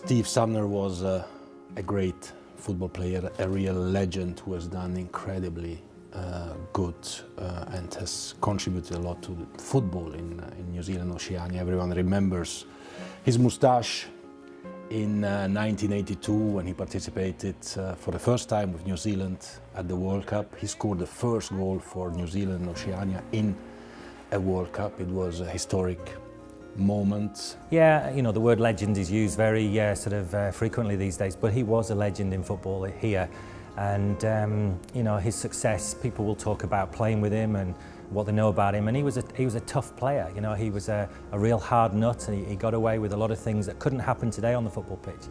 Steve Sumner was a great football player, a real legend who has done incredibly good and has contributed a lot to football in New Zealand, Oceania. Everyone remembers his moustache in 1982 when he participated for the first time with New Zealand at the World Cup. He scored the first goal for New Zealand and Oceania in a World Cup. It was a historic moment. Yeah, you know, the word legend is used very frequently these days, but he was a legend in football here. And you know, his success, people will talk about playing with him and what they know about him, and he was a tough player. You know, he was a real hard nut, and he got away with a lot of things that couldn't happen today on the football pitch.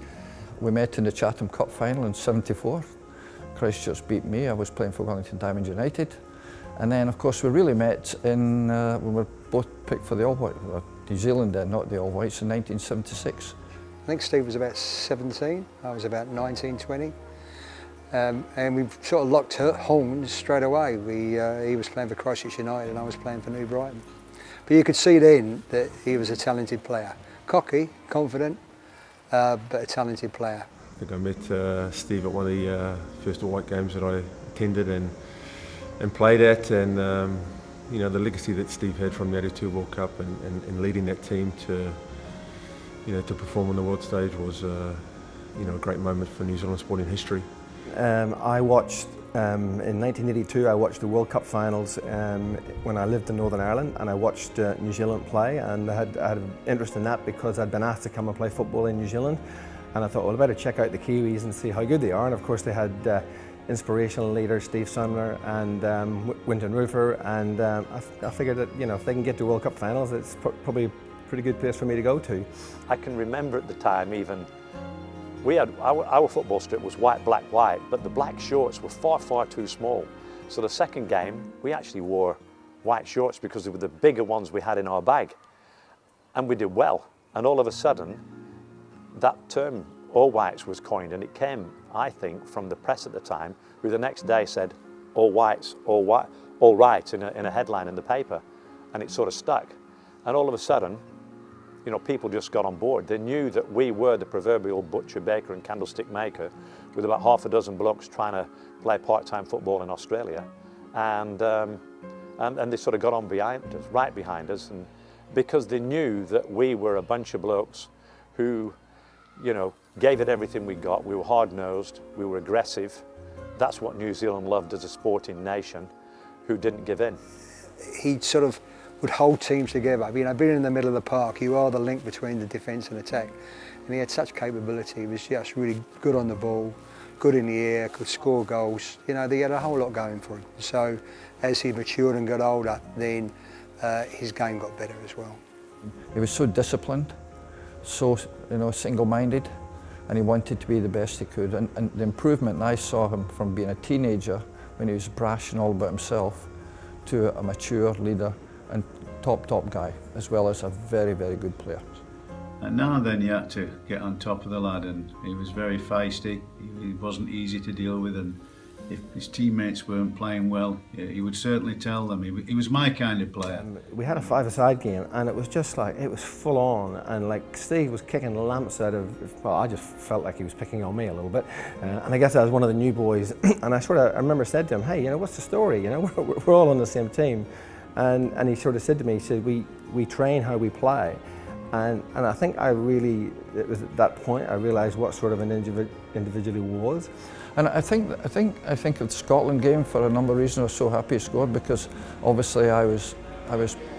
We met in the Chatham Cup final in '74. Christchurch beat me. I was playing for Wellington Diamonds United, and then of course we really met in when we were both picked for the All White, New Zealand then, not the All Whites, in 1976. I think Steve was about 17. I was about 19, 20. And we sort of locked horns straight away. He was playing for Christchurch United and I was playing for New Brighton. But you could see then that he was a talented player. Cocky, confident, but a talented player. I think I met Steve at one of the first All White games that I attended and played at, and you know, the legacy that Steve had from the '82 World Cup and leading that team to, you know, to perform on the world stage was you know, a great moment for New Zealand sporting history. I watched, in 1982, I watched the World Cup finals when I lived in Northern Ireland, and I watched New Zealand play, and I had an interest in that because I'd been asked to come and play football in New Zealand, and I thought, well, I better check out the Kiwis and see how good they are. And of course they had inspirational leaders, Steve Sumner and Winton Rufer, and I figured that, you know, if they can get to World Cup finals, it's probably a pretty good place for me to go to. I can remember at the time even, we had our football strip was white, black, white, but the black shorts were far, far too small. So the second game, we actually wore white shorts because they were the bigger ones we had in our bag. And we did well. And all of a sudden, that term, all whites, was coined, and it came, I think, from the press at the time, who the next day said, all whites, all white, all right, in a headline in the paper. And it sort of stuck. And all of a sudden, you know, people just got on board. They knew that we were the proverbial butcher, baker and candlestick maker with about half a dozen blokes trying to play part-time football in Australia. And they sort of got on behind us, right behind us, and because they knew that we were a bunch of blokes who, you know, gave it everything we got. We were hard-nosed, we were aggressive. That's what New Zealand loved as a sporting nation, who didn't give in. He sort of would hold teams together. You know, being in the middle of the park, you are the link between the defence and attack. And he had such capability. He was just really good on the ball, good in the air, could score goals. You know, he had a whole lot going for him. So as he matured and got older, then his game got better as well. He was so disciplined, so, you know, single-minded, and he wanted to be the best he could. And the improvement I saw him from being a teenager, when he was brash and all about himself, to a mature leader and top guy, as well as a very, very good player. And now and then you had to get on top of the lad, and he was very feisty. He wasn't easy to deal with, and if his teammates weren't playing well, he would certainly tell them. He was my kind of player. We had a five-a-side game, and it was just like, it was full on, and like Steve was kicking lamps out of, well, I just felt like he was picking on me a little bit, and I guess I was one of the new boys, and I remember said to him, hey, you know, what's the story? You know, we're all on the same team. And he sort of said to me, he said, we train how we play. And I think it was at that point I realised what sort of an individual he was. And I think of the Scotland game for a number of reasons. I was so happy he scored, because obviously I was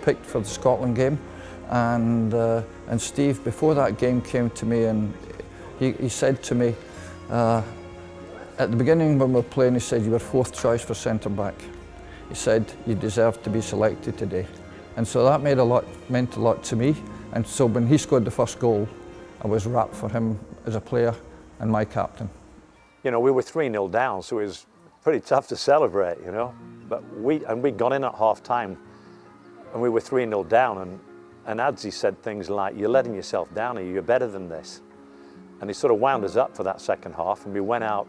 picked for the Scotland game, and Steve, before that game, came to me and he said to me at the beginning when we were playing, he said, you were fourth choice for centre back. He said, you deserve to be selected today. And so that meant a lot to me. And so when he scored the first goal, I was rapt for him as a player and my captain. You know, we were 3-0 down, so it was pretty tough to celebrate, you know. But we got in at half-time, and we were 3-0 down, and Adzi said things like, you're letting yourself down here, you're better than this. And he sort of wound us up for that second half, and we went out,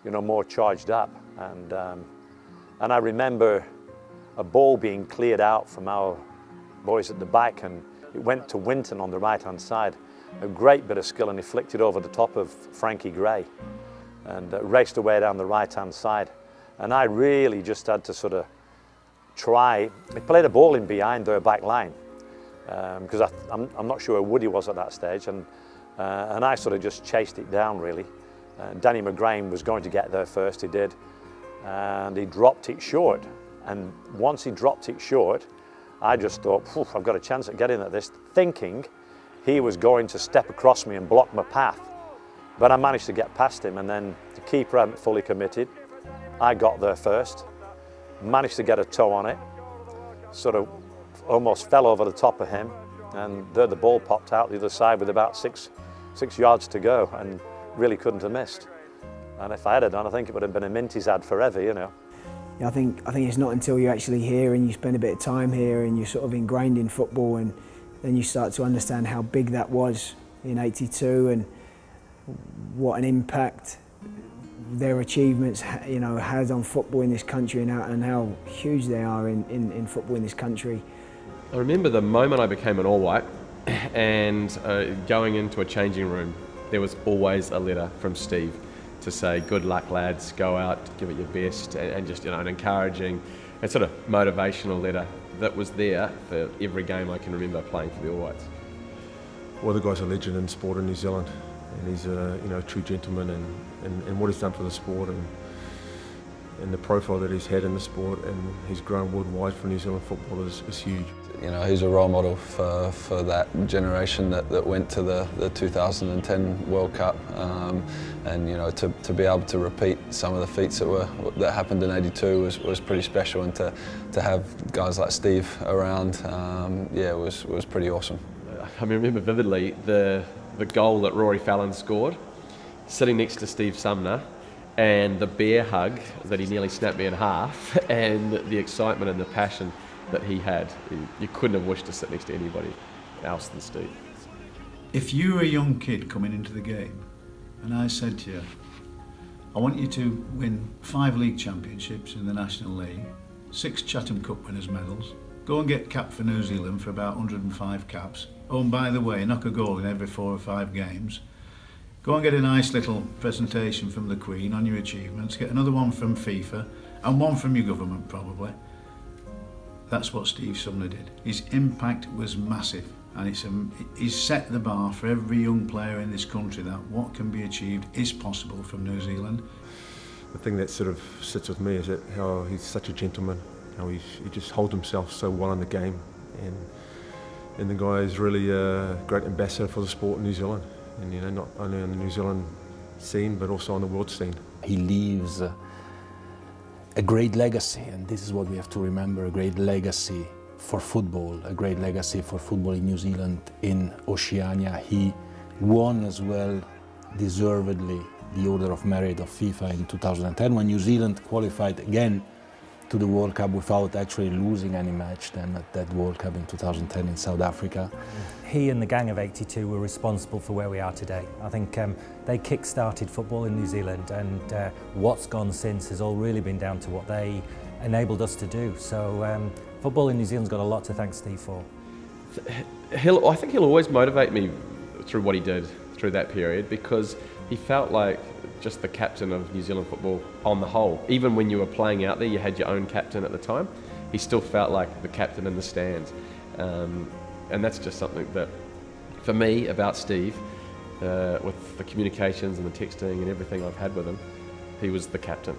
you know, more charged up. And I remember a ball being cleared out from our boys at the back, and it went to Winton on the right-hand side. a great bit of skill, and he flicked it over the top of Frankie Gray and raced away down the right-hand side. And I really just had to sort of try. He played a ball in behind their back line because I'm not sure where Woody was at that stage, and I sort of just chased it down really. Danny McGrain was going to get there first, he did, and he dropped it short. And once he dropped it short, I just thought, I've got a chance at getting at this, thinking he was going to step across me and block my path. But I managed to get past him, and then the keeper hadn't fully committed. I got there first, managed to get a toe on it, sort of almost fell over the top of him, and there the ball popped out the other side with about six yards to go, and really couldn't have missed. And if I had done, I think it would have been a Minty's ad forever, you know. I think it's not until you're actually here and you spend a bit of time here and you're sort of ingrained in football, and then you start to understand how big that was in '82 and what an impact their achievements, you know, had on football in this country, and how huge they are in football in this country. I remember the moment I became an All White and going into a changing room, there was always a letter from Steve to say, good luck lads, go out, give it your best, and just, you know, an encouraging and sort of motivational letter that was there for every game I can remember playing for the All Whites. Well, the guy's a legend in sport in New Zealand, and he's a, you know, a true gentleman, and what he's done for the sport, and the profile that he's had in the sport, and he's grown worldwide for New Zealand football is huge. You know, he's a role model for that generation that went to the 2010 World Cup, and you know, to be able to repeat some of the feats that happened in '82 was pretty special, and to have guys like Steve around, yeah, it was pretty awesome. I remember vividly the goal that Rory Fallon scored, sitting next to Steve Sumner, and the bear hug that he nearly snapped me in half, and the excitement and the passion that he had. You couldn't have wished to sit next to anybody else than Steve. If you were a young kid coming into the game and I said to you, I want you to win 5 league championships in the National League, 6 Chatham Cup winners medals, go and get capped for New Zealand for about 105 caps, oh, and by the way, knock a goal in every 4 or 5 games, go and get a nice little presentation from the Queen on your achievements, get another one from FIFA and one from your government probably. That's what Steve Sumner did. His impact was massive, and he's set the bar for every young player in this country that what can be achieved is possible from New Zealand. The thing that sort of sits with me is that how he's such a gentleman, how he just holds himself so well in the game, and the guy is really a great ambassador for the sport in New Zealand, and you know, not only on the New Zealand scene but also on the world scene. He leaves a great legacy, and this is what we have to remember, a great legacy for football, a great legacy for football in New Zealand, in Oceania. He won as well, deservedly, the Order of Merit of FIFA in 2010 when New Zealand qualified again to the World Cup without actually losing any match then at that World Cup in 2010 in South Africa. He and the gang of '82 were responsible for where we are today. I think they kick-started football in New Zealand, and what's gone since has all really been down to what they enabled us to do. So football in New Zealand's got a lot to thank Steve for. I think he'll always motivate me through what he did through that period, because he felt like just the captain of New Zealand football on the whole. Even when you were playing out there, you had your own captain at the time. He still felt like the captain in the stands. And that's just something that, for me, about Steve, with the communications and the texting and everything I've had with him, he was the captain.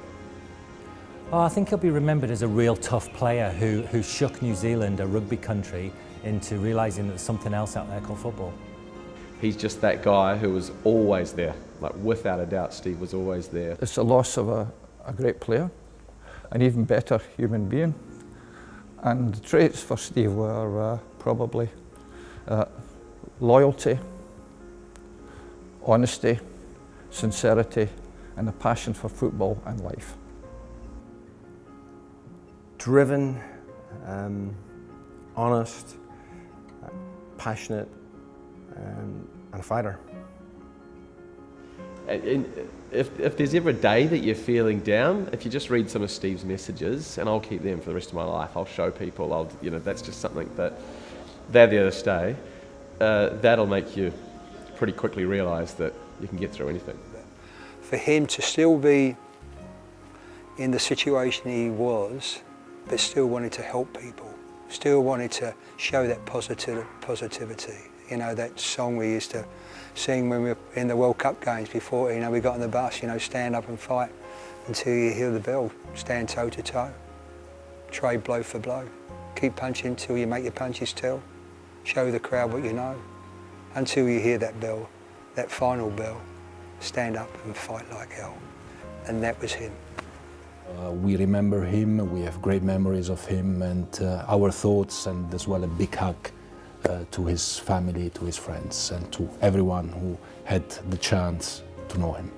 Oh, I think he'll be remembered as a real tough player who shook New Zealand, a rugby country, into realising that there's something else out there called football. He's just that guy who was always there. Like, without a doubt, Steve was always there. It's a loss of a great player, an even better human being. And the traits for Steve were probably loyalty, honesty, sincerity, and a passion for football and life. Driven, honest, passionate, and a fighter. If there's ever a day that you're feeling down, if you just read some of Steve's messages, and I'll keep them for the rest of my life, I'll show people, that's just something that they're there to stay, that'll make you pretty quickly realised that you can get through anything. For him to still be in the situation he was, but still wanted to help people, still wanted to show that positivity. You know, that song we used to sing when we were in the World Cup games before, you know, we got on the bus, you know, stand up and fight until you hear the bell, stand toe to toe, trade blow for blow, keep punching till you make your punches tell, show the crowd what you know, until you hear that bell, that final bell, stand up and fight like hell. And that was him. We remember him, we have great memories of him, and our thoughts, and as well a big hug to his family, to his friends, and to everyone who had the chance to know him.